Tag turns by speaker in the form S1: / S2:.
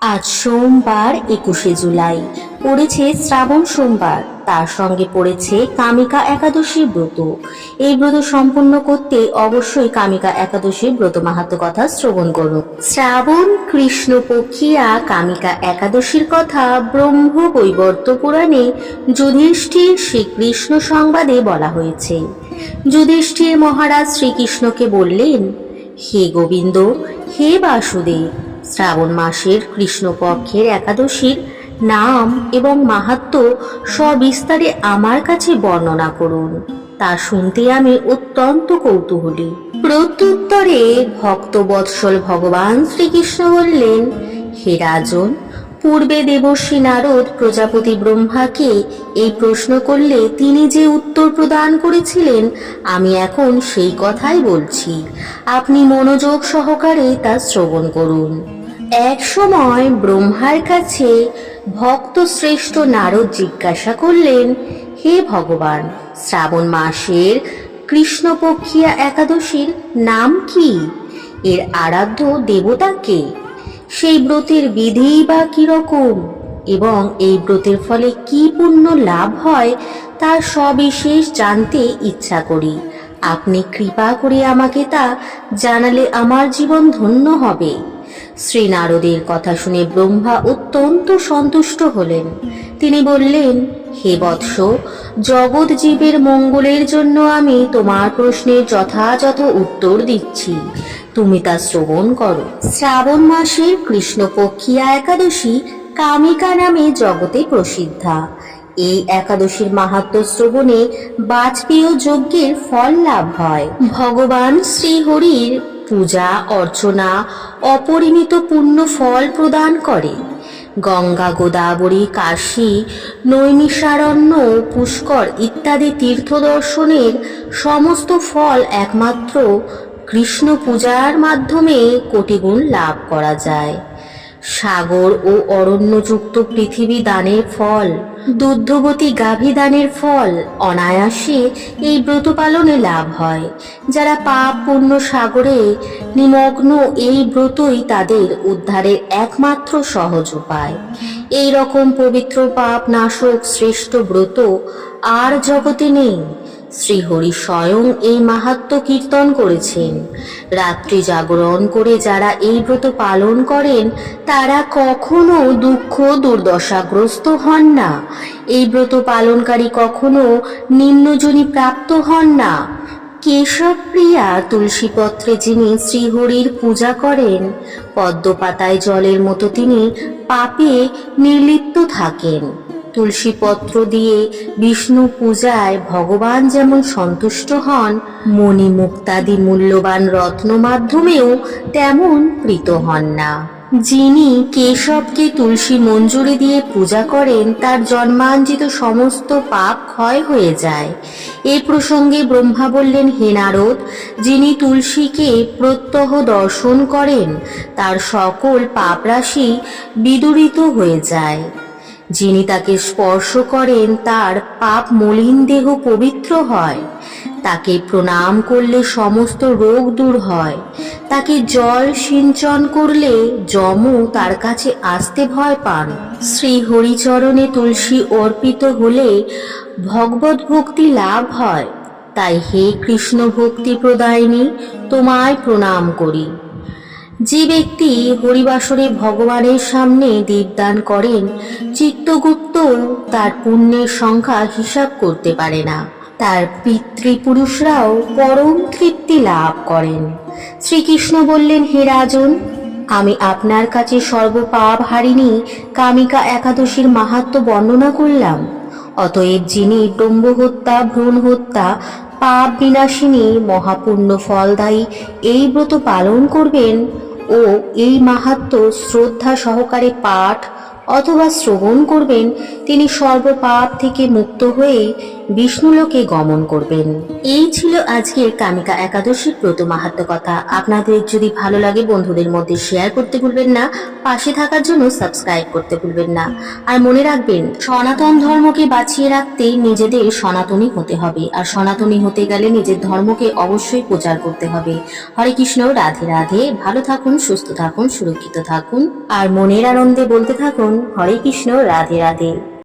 S1: আজ সোমবার 21শে জুলাই, পড়েছে শ্রাবণ সোমবার। তার সঙ্গে পড়েছে কামিকা একাদশীর ব্রত। এই ব্রত সম্পূর্ণ করতে অবশ্যই কামিকা একাদশীর ব্রত মাহাত্ম্য কথা শ্রবণ করুন। শ্রাবণ কৃষ্ণপক্ষিয়া কামিকা একাদশীর কথা ব্রহ্ম বৈবর্ত পুরাণে যুধিষ্ঠির শ্রীকৃষ্ণ সংবাদে বলা হয়েছে। যুধিষ্ঠির মহারাজ শ্রীকৃষ্ণকে বললেন, হে গোবিন্দ, হে বাসুদেব, শ্রাবণ মাসের কৃষ্ণপক্ষের একাদশীর নাম এবং মাহাত্ম্য সবিস্তারে আমার কাছে বর্ণনা করুন। তা শুনতে আমি অত্যন্ত কৌতূহলী। প্রত্যুত্তরে ভক্তবৎসল ভগবান শ্রীকৃষ্ণ বললেন, হে রাজন, পূর্বে দেবর্ষি নারদ প্রজাপতি ব্রহ্মাকে এই প্রশ্ন করলে তিনি যে উত্তর প্রদান করেছিলেন, আমি এখন সেই কথাই বলছি। আপনি মনোযোগ সহকারে তা শ্রবণ করুন। এক সময় ব্রহ্মার কাছে ভক্ত শ্রেষ্ঠ নারদ জিজ্ঞাসা করলেন, হে ভগবান, শ্রাবণ মাসের কৃষ্ণপক্ষিয়া একাদশীর নাম কি? এর আরাধ্য দেবতা কে? সেই ব্রতের বিধি বা কিরকম, এবং এই ব্রতের ফলে কি পুণ্য লাভ হয় তা সবিশেষ জানতে ইচ্ছা করি। আপনি কৃপা করে আমাকে তা জানালে আমার জীবন ধন্য হবে। শ্রী নারদের কথা শুনে ব্রহ্মা অত্যন্ত সন্তুষ্ট হলেন। তিনি বললেন, হে বৎস, জগৎ জীবের মঙ্গলের জন্য আমি তোমার প্রশ্নের যথাযথ উত্তর দিচ্ছি, তুমি তা শ্রবণ করো। শ্রাবণ মাসের কৃষ্ণপক্ষিয়া একাদশী কামিকা নামে জগতে প্রসিদ্ধা। এই একাদশীর মাহাত্ম্য শ্রবণে বাজপেয় যজ্ঞের ফল লাভ হয়। ভগবান শ্রীহরির পূজা অর্চনা অপরিমিত পুণ্য ফল প্রদান করে। গঙ্গা, গোদাবরী, কাশী, নৈমিষারণ্য, পুষ্কর ইত্যাদি তীর্থ দর্শনের সমস্ত ফল একমাত্র কৃষ্ণ পূজার মাধ্যমে কোটিগুণ লাভ করা যায়। সাগর ও অরণ্যযুক্ত পৃথিবী দানের ফল, দুগ্ধবতী গাভী দানের ফল অনায়াসে এই ব্রত পালনে লাভ হয়। যারা পাপ পুণ্য সাগরে নিমগ্ন, এই ব্রতই তাদের উদ্ধারের একমাত্র সহজ উপায়। এই রকম পবিত্র পাপ নাশক শ্রেষ্ঠ ব্রত আর জগতে নেই। শ্রীহরি স্বয়ং এই মাহাত্ম্য কীর্তন করেছেন। রাত্রি জাগরণ করে যারা এই ব্রত পালন করেন, তারা কখনো দুঃখ দুর্দশাগ্রস্ত হন না। এই ব্রত পালনকারী কখনো নিম্নজনী প্রাপ্ত হন না। কেশব প্রিয়া তুলসী পত্রে যিনি শ্রীহরির পূজা করেন, পদ্মপাতায় জলের মতো তিনি পাপে নির্লিপ্ত থাকেন। তুলসী পত্র দিয়ে বিষ্ণু পূজায় ভগবান যেমন সন্তুষ্ট হন, মণি মুক্তাদি মূল্যবান রত্ন মাধ্যমেও তেমন প্রীত হন না। যিনি কেশবকে তুলসী মঞ্জুরি দিয়ে পূজা করেন, তার জন্মাঞ্জিত সমস্ত পাপ ক্ষয় হয়ে যায়। এ প্রসঙ্গে ব্রহ্মা বললেন, হে নারদ, যিনি তুলসীকে প্রত্যহ দর্শন করেন, তার সকল পাপরাশি বিদূরিত হয়ে যায়। যিনি তাকে স্পর্শ করেন, তার পাপ মলিন দেহ পবিত্র হয়। তাকে প্রণাম করলে সমস্ত রোগ দূর হয়। তাকে জল সিঞ্চন করলে যমও তার কাছে আসতে ভয় পান। শ্রী হরিচরণে তুলসী অর্পিত হলে ভগবত ভক্তি লাভ হয়। তাই হে কৃষ্ণ ভক্তি প্রদায়িনী, তোমায় প্রণাম করি। যে ব্যক্তি হরিবাসরে ভগবানের সামনে দীপদান করেন, চিত্তগুপ্ত তার পুণ্যের সংখ্যা হিসাব করতে পারে না। তার পিতৃপুরুষরাও পরম তৃপ্তি লাভ করেন। শ্রীকৃষ্ণ বললেন, হে রাজন, আমি আপনার কাছে সর্বপাপ হারিণী কামিকা একাদশীর মাহাত্ম্য বর্ণনা করলাম। অতএব যিনি ব্রহ্ম হত্যা, ভ্রূণ হত্যা, পাপ বিনাশিনী মহাপুণ্য ফলদায়ী এই ব্রত পালন করবেন ও এই মাহাত্ম্য শ্রদ্ধা সহকারে পাঠ অথবা শ্রবণ করবেন, তিনি সর্বপাপ থেকে মুক্ত হয়ে বিষ্ণুলোকে গমন করবেন। এই ছিল আজকের কামিকা একাদশীর ব্রত মাহাত্ম্য কথা। আপনাদের যদি ভালো লাগে বন্ধুদের মধ্যে শেয়ার করতে ভুলবেন না, পাশে থাকার জন্য সাবস্ক্রাইব করতে ভুলবেন না। আর মনে রাখবেন, সনাতন ধর্মকে বাঁচিয়ে রাখতে নিজেদের সনাতনী হতে হবে, আর সনাতনী হতে গেলে নিজের ধর্মকে অবশ্যই প্রচার করতে হবে। হরে কৃষ্ণ, রাধে রাধে। ভালো থাকুন, সুস্থ থাকুন, সুরক্ষিত থাকুন, আর মনের আনন্দে বলতে থাকুন হরে কৃষ্ণ, রাধে রাধে।